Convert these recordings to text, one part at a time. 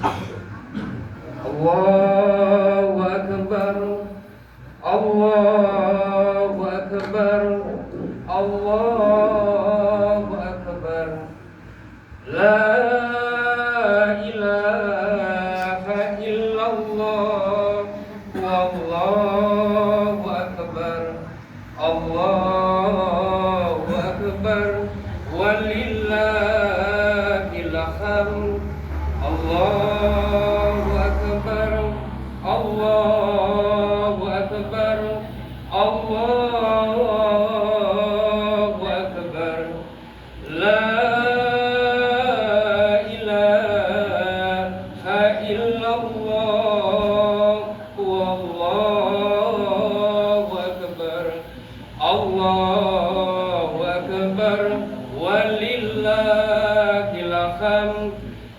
Allahu Akbar, Allahu Akbar, Allahu Akbar. La ilaha illallah, wallahu akbar, Allahu akbar, walillahil hamd. Allahu akbar, Allahu akbar, Allahu akbar. La Allahu akbar, walillahil hamd.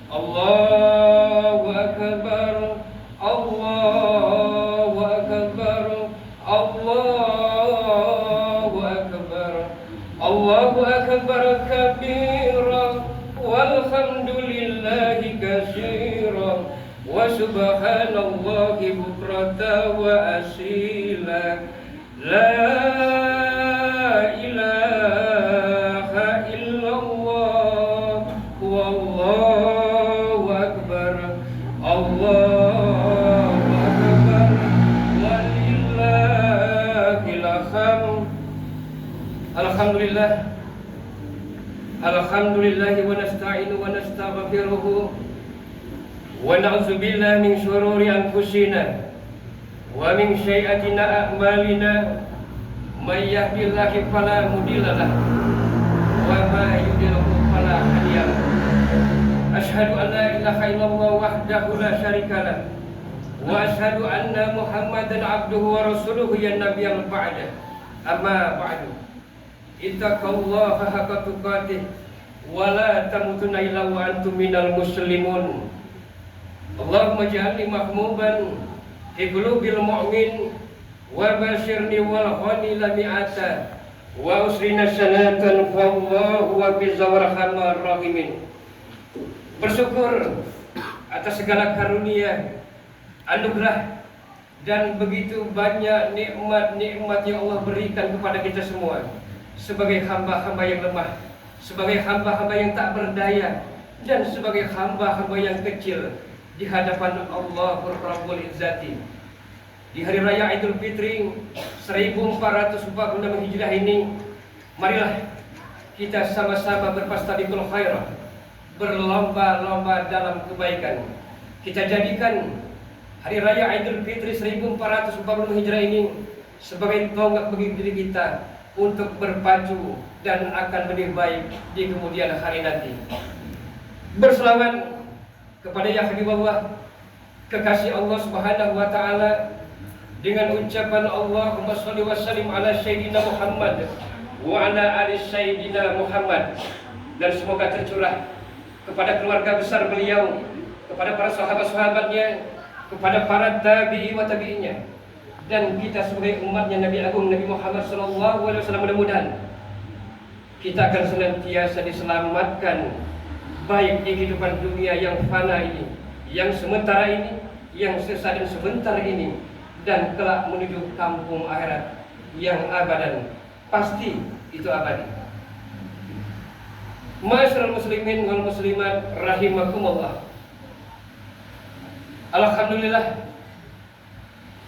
Allahu akbar, Allahu akbar, Allahu akbar. Allahu akbar kabira, walhamdulillahi katsira, wa subhanallahi bukratan wa asila. La ilaha illallah, wallahu akbar, Allahu akbar, walillahil hamd. Alhamdulillah, alhamdulillah, wa nasta'inu wa nastaghfiruh, wa na'udzu billahi min shururi anfusina wa min sayyiati a'malina. May yahdihillahu fala mudilla lahu wa may yudlilhu fala hadiya lahu. Asyhadu an la ilaha illallah wahdahu la syarika lahu wa asyhadu anna Muhammadan abduhu wa rasuluhu ya nabiyyal ba'da. Amma ba'du. Ittaqullaha haqqa tuqatih wa la tamutunna illa wa antum minal muslimun. Allahumma ij'alni mahmuban fi qulubil mu'min wa basyirni wal khani lami'ata wa usrina sanatan fallahu wa bizawrahman rahimin. Bersyukur atas segala karunia, anugerah dan begitu banyak nikmat-nikmat yang Allah berikan kepada kita semua sebagai hamba-hamba yang lemah, sebagai hamba-hamba yang tak berdaya, dan sebagai hamba-hamba yang kecil di hadapan Allah Rabbul Izzati. Di hari raya Idul Fitri 1446 Hijriah ini, marilah kita sama-sama berfastabiqul khairah, berlomba-lomba dalam kebaikan. Kita jadikan hari raya Idul Fitri 1446 Hijriah ini sebagai tonggak bagi diri kita untuk berpacu dan akan lebih baik di kemudian hari nanti. Berselawat kepada ya Habibullah, kekasih Allah Subhanahu wa taala, dengan ucapan Allahumma shalli wa sallim ala sayyidina Muhammad wa ala ali sayyidina Muhammad, dan semoga tercurah kepada keluarga besar beliau, kepada para sahabat-sahabatnya, kepada para tabi'i wa tabi'inya, dan kita sebagai umatnya Nabi Agung Nabi Muhammad sallallahu alaihi wasallam. Mudah-mudahan kita akan senantiasa diselamatkan baik di kehidupan dunia yang fana ini, yang sementara ini, yang sesaat dan sebentar ini, dan kelak menuju kampung akhirat yang abadan, pasti itu abadi. Ma'asyiral muslimin wal muslimat rahimakumullah. Alhamdulillah,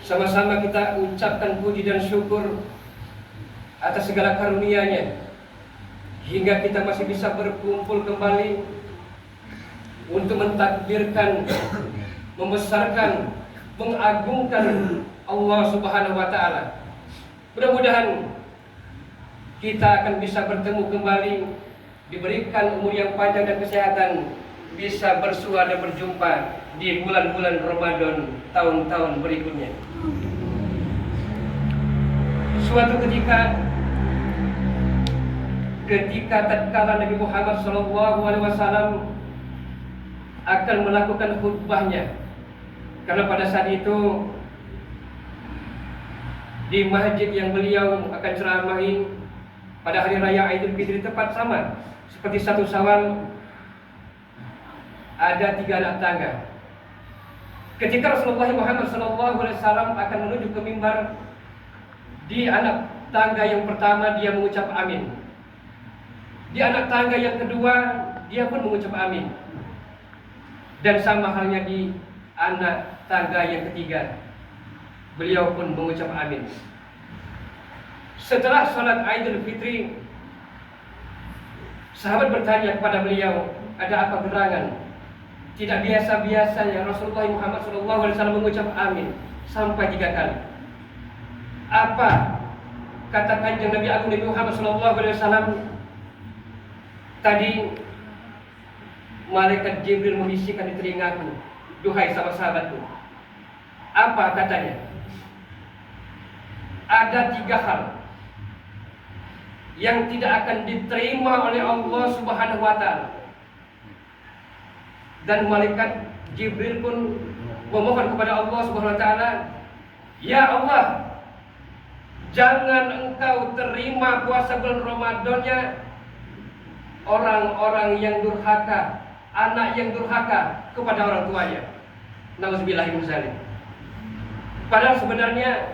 sama-sama kita ucapkan puji dan syukur atas segala karunia-Nya hingga kita masih bisa berkumpul kembali untuk mentakbirkan, membesarkan, mengagungkan Allah Subhanahu wa taala. Mudah-mudahan kita akan bisa bertemu kembali, diberikan umur yang panjang dan kesehatan, bisa bersua dan berjumpa di bulan-bulan Ramadan tahun-tahun berikutnya. Suatu ketika tatkala Nabi Muhammad SAW akan melakukan khutbahnya, karena pada saat itu di masjid yang beliau akan ceramahi pada hari raya Idul Fitri tepat sama seperti 1 Syawal, ada 3 anak tangga Ketika Rasulullah Muhammad SAW akan menuju ke mimbar, di anak tangga yang pertama dia mengucap amin. Di anak tangga yang kedua dia pun mengucap amin. Dan sama halnya di anak tangga yang ketiga, beliau pun mengucap amin. Setelah sholat Idul Fitri, sahabat bertanya kepada beliau, ada apa gerangan? Tidak biasa-biasanya Rasulullah Muhammad SAW mengucap amin sampai 3 kali. Apa kata kanjeng Nabi Agung Nabi Muhammad SAW? Tadi malaikat Jibril membisikkan di telingaku, duhai sahabat-sahabatku. Apa katanya? Ada 3 hal yang tidak akan diterima oleh Allah Subhanahu wa Ta'ala. Dan malaikat Jibril pun memohon kepada Allah Subhanahu wa Ta'ala, ya Allah, jangan engkau terima puasa bulan Ramadannya orang-orang yang durhaka, anak yang durhaka kepada orang tuanya. Nauzubillahi min dzalik. Padahal sebenarnya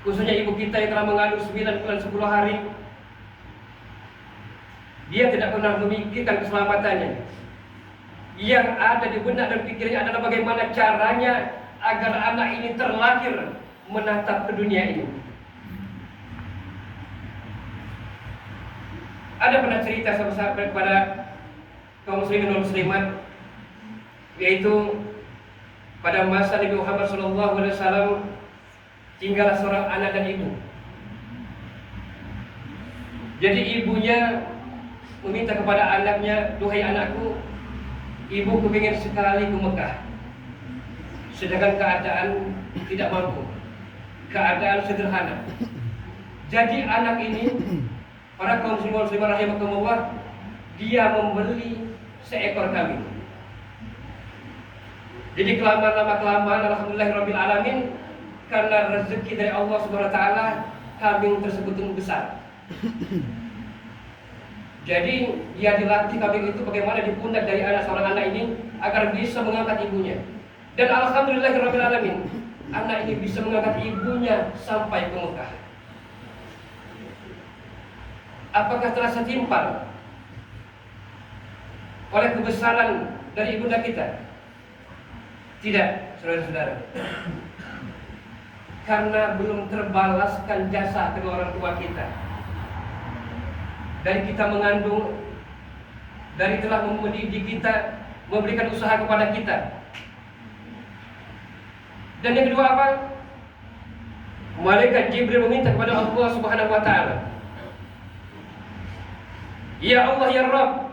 khususnya ibu kita yang telah mengandung 9 bulan 10 hari, dia tidak pernah memikirkan keselamatannya. Yang ada di benak dan pikirnya adalah bagaimana caranya agar anak ini terlahir menatap ke dunia ini. Ada pernah cerita sahabat kepada kaum muslimin dan muslimat, yaitu pada masa Nabi Muhammad SAW tinggallah seorang anak dan ibu. Jadi ibunya meminta kepada anaknya, duhai anakku, ibu kepingin sekali ke Mekah. Sedangkan keadaan tidak mampu, keadaan sederhana. Jadi anak ini, para kaum muslimin muslimah rahimakumullah, dia membeli seekor kambing. Jadi kelamaan alhamdulillahirabbil alamin, karena rezeki dari Allah Subhanahu wa Ta'ala, kambing tersebut tumbuh besar. Jadi dia dilatih kambing itu bagaimana di pundak dari seorang anak ini agar bisa mengangkat ibunya. Dan alhamdulillahirabbil alamin, anak ini bisa mengangkat ibunya sampai ke Mekah. Apakah terasa timpal oleh kebesaran dari ibunda kita? Tidak, saudara-saudara. Karena belum terbalaskan jasa kedua orang tua kita. Dari kita mengandung, dari telah mendidik kita, memberikan usaha kepada kita. Dan yang kedua apa? Malaikat Jibril meminta kepada Allah Subhanahu wa Ta'ala, ya Allah ya Rabb,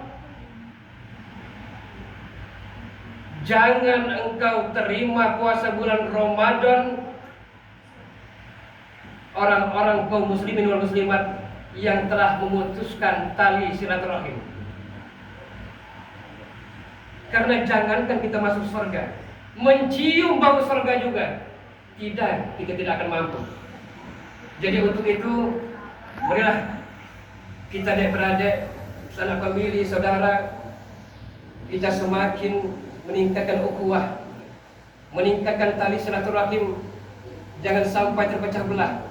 jangan engkau terima puasa bulan Ramadan orang-orang kaum muslimin wal muslimat yang telah memutuskan tali silaturahim. Karena jangankan kita masuk surga, mencium bau surga juga kita tidak akan mampu. Jadi untuk itu, marilah kita adik-beradik, sanak famili, saudara, kita semakin meningkatkan ukhuwah, meningkatkan tali silaturahim, jangan sampai terpecah belah.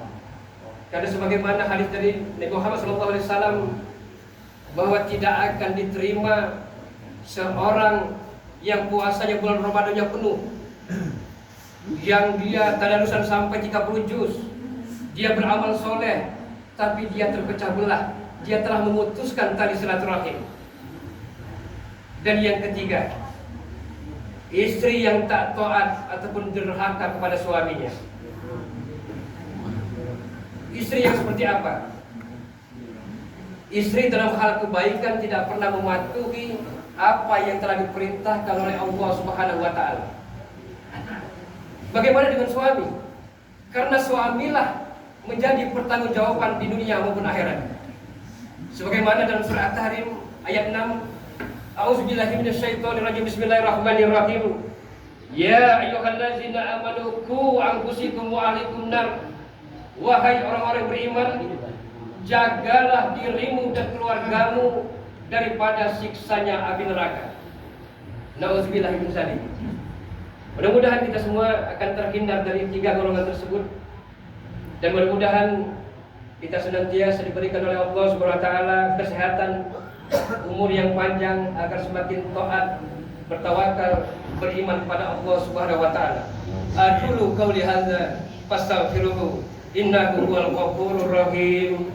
Karena sebagaimana hadis dari Nabi Muhammad SAW, bahwa tidak akan diterima seorang yang puasanya bulan Ramadannya penuh, yang dia tadarusan sampai 30 juz, dia beramal soleh, tapi dia terpecah belah, dia telah memutuskan tali silaturahim. Dan yang ketiga, istri yang tak taat ataupun durhaka kepada suaminya. Istri yang seperti apa? Istri dalam hal kebaikan tidak pernah mematuhi apa yang telah diperintahkan oleh Allah Subhanahu wa Ta'ala. Bagaimana dengan suami? Karena suamilah menjadi pertanggungjawaban di dunia maupun akhirat. Sebagaimana dalam surah At-Tahrim ayat 6, A'udzubillahi minasyaitonirrajim, bismillahirrahmanirrahim. Ya ayyuhallazina amanu qu anfusakum wa ahlikum nar. Wahai orang-orang beriman, jagalah dirimu dan keluargamu daripada siksanya api neraka. Nauzubillah min dzalik. Mudah-mudahan kita semua akan terhindar dari 3 golongan tersebut, dan mudah-mudahan kita senantiasa diberikan oleh Allah Subhanahu wa taala kesehatan, umur yang panjang agar semakin taat, bertawakal, beriman kepada Allah Subhanahu wa taala. Aqulu qauli hadza fastaghfiruhu innahu huwal ghafurur rahim.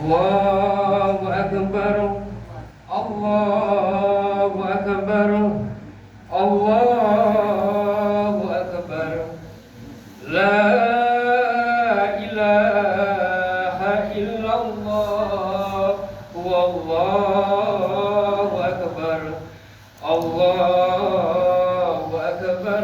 Allahu akbar, Allahu akbar, Allahu akbar. La ilaha illallah, wallahu akbar, Allahu akbar,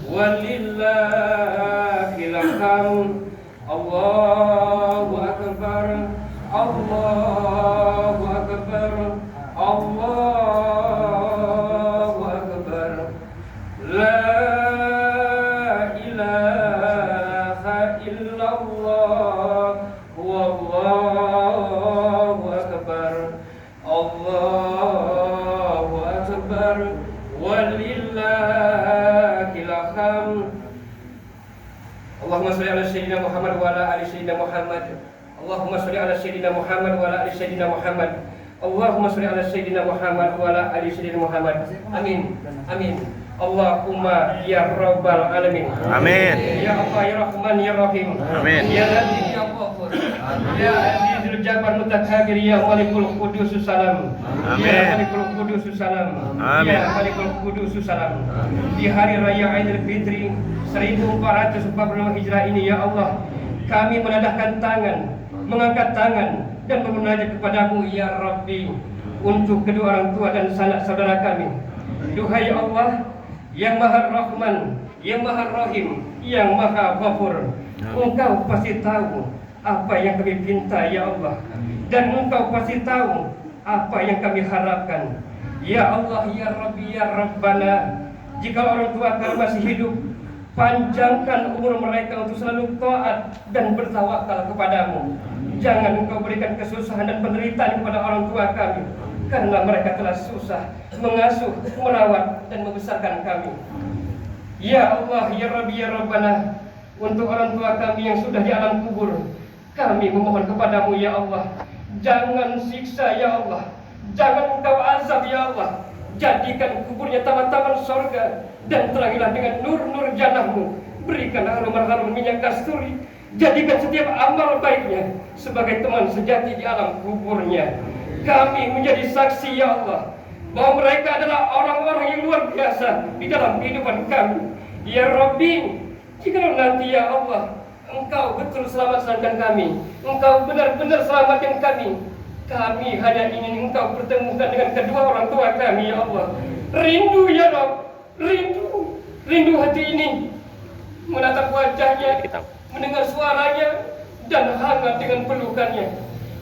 walillahil hamd. Allahu akbar, Allahu akbar, Allahu akbar. La ilaha illallah, wallahu akbar, Allahu akbar, walillahil hamd. Allahumma sholli ala sayyidina Muhammad wa ala ali sayyidina Muhammad. Allahumma sholli ala sayyidina Muhammad wa ala ali sayyidina Muhammad. Allahumma sholli ala sayyidina Muhammad wa ala ali sayyidina Muhammad. Amin. Amin. Allahumma ya rabbal alamin. Amin. Ya Allah ya Rahman ya Rahim. Amin. Ya Latif ya Ghafur. Ya Azizul Jabbar Mutakabbir ya Malikul Qudus salam. Amin. Ya Malikul Qudus salam. Amin. Ya Malikul Qudus salam. Di hari raya Idul Fitri 1440 Hijrah ini ya Allah, kami menadahkan tangan, mengangkat tangan dan memunajat kepadamu ya Rabbi untuk kedua orang tua dan sanak saudara kami. Duhai Allah yang Maha Rahman, yang Maha Rahim, yang Maha Ghafur, Engkau pasti tahu apa yang kami pinta ya Allah, dan Engkau pasti tahu apa yang kami harapkan. Ya Allah ya Rabbi ya Rabbana, jika orang tua kami masih hidup, panjangkan umur mereka untuk selalu taat dan bertawakal kepadamu. Jangan Engkau berikan kesusahan dan penderitaan kepada orang tua kami, karena mereka telah susah mengasuh, merawat, dan membesarkan kami. Ya Allah, ya Rabbi, ya Rabbana, untuk orang tua kami yang sudah di alam kubur, kami memohon kepadamu ya Allah, jangan siksa ya Allah, jangan Engkau azab ya Allah. Jadikan kuburnya taman-taman sorga, dan terangilah dengan nur-nur janahmu. Berikan harum-harum minyak kasturi. Jadikan setiap amal baiknya sebagai teman sejati di alam kuburnya. Kami menjadi saksi ya Allah, bahwa mereka adalah orang-orang yang luar biasa di dalam kehidupan kami. Ya Rabbi, jika nanti ya Allah Engkau betul selamatkan kami, Engkau benar-benar selamatkan kami, kami hanya ingin Engkau pertemukan dengan kedua orang tua kami ya Allah. Rindu ya Rabb, rindu hati ini menatap wajahnya, mendengar suaranya, dan hangat dengan pelukannya.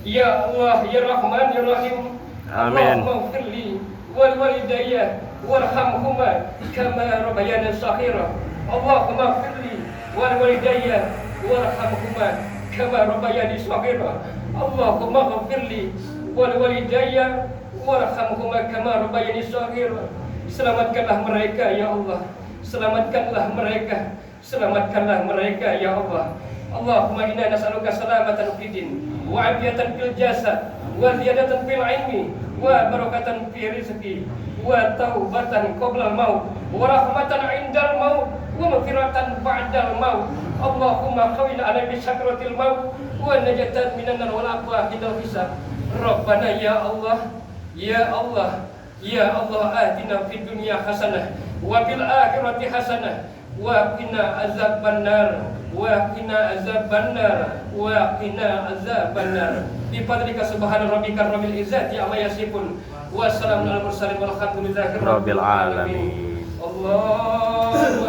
Ya Allah ya Rahman ya Rahim. Amin. Allahumma firli wal walidayya warhamhuma kama rabbayana shaghira. Allahumma firli wal walidayya warhamhuma kama rabbayani shaghira. Allahumma firli wal walidayya warhamhuma kama rabbayani shaghira. Selamatkanlah mereka ya Allah, selamatkanlah mereka, selamatkanlah mereka ya Allah. Allahumma inna nas'aluka salamatan fid din wa afiyatan fil jasad wa ziyadatan fil ilmi wa barakatan fi rizqi wa taubatan qabla al-maut wa rahmatan 'indal maut wa maghfiratan ba'dal maut. Allahumma qawina 'ala bi sakratil maut wa najatan minan nar wal aqwa hindal hisab. Rabbana ya Allah, ya Allah, ya Allah, atina fid dunya hasanah wa fil akhirati hasanah wa qina azabannar wa qina azabannar wa qina azabannar. Bi fadlika subhana rabbika rabbil izzati amma yasifun wa salamun alal mursalin walhamdulillahi rabbil alamin. Allahu